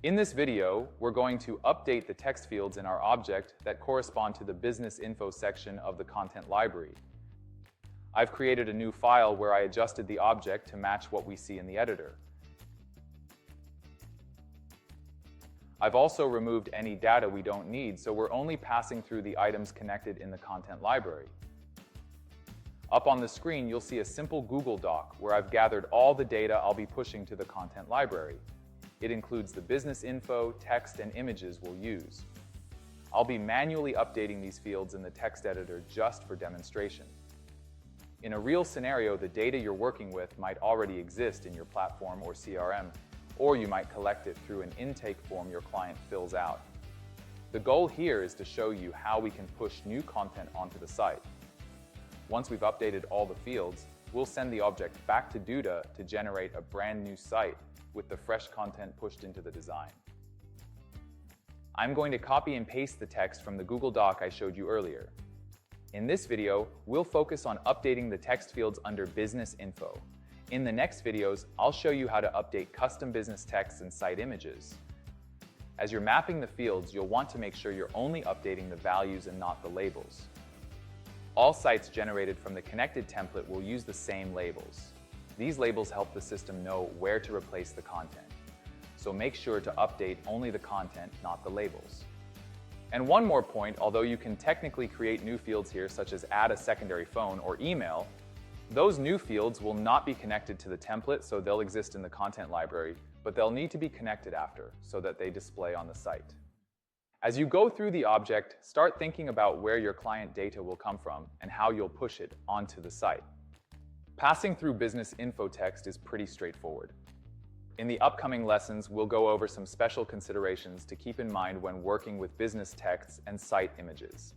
In this video, we're going to update the text fields in our object that correspond to the business info section of the content library. I've created a new file where I adjusted the object to match what we see in the editor. I've also removed any data we don't need, so we're only passing through the items connected in the content library. Up on the screen, you'll see a simple Google Doc where I've gathered all the data I'll be pushing to the content library. It includes the business info, text, and images we'll use. I'll be manually updating these fields in the text editor just for demonstration. In a real scenario, the data you're working with might already exist in your platform or CRM, or you might collect it through an intake form your client fills out. The goal here is to show you how we can push new content onto the site. Once we've updated all the fields, we'll send the object back to Duda to generate a brand new site with the fresh content pushed into the design. I'm going to copy and paste the text from the Google Doc I showed you earlier. In this video, we'll focus on updating the text fields under Business Info. In the next videos, I'll show you how to update custom business text and site images. As you're mapping the fields, you'll want to make sure you're only updating the values and not the labels. All sites generated from the connected template will use the same labels. These labels help the system know where to replace the content. So make sure to update only the content, not the labels. And one more point, although you can technically create new fields here, such as add a secondary phone or email, those new fields will not be connected to the template, so they'll exist in the content library, but they'll need to be connected after so that they display on the site. As you go through the object, start thinking about where your client data will come from and how you'll push it onto the site. Passing through business info text is pretty straightforward. In the upcoming lessons, we'll go over some special considerations to keep in mind when working with business texts and site images.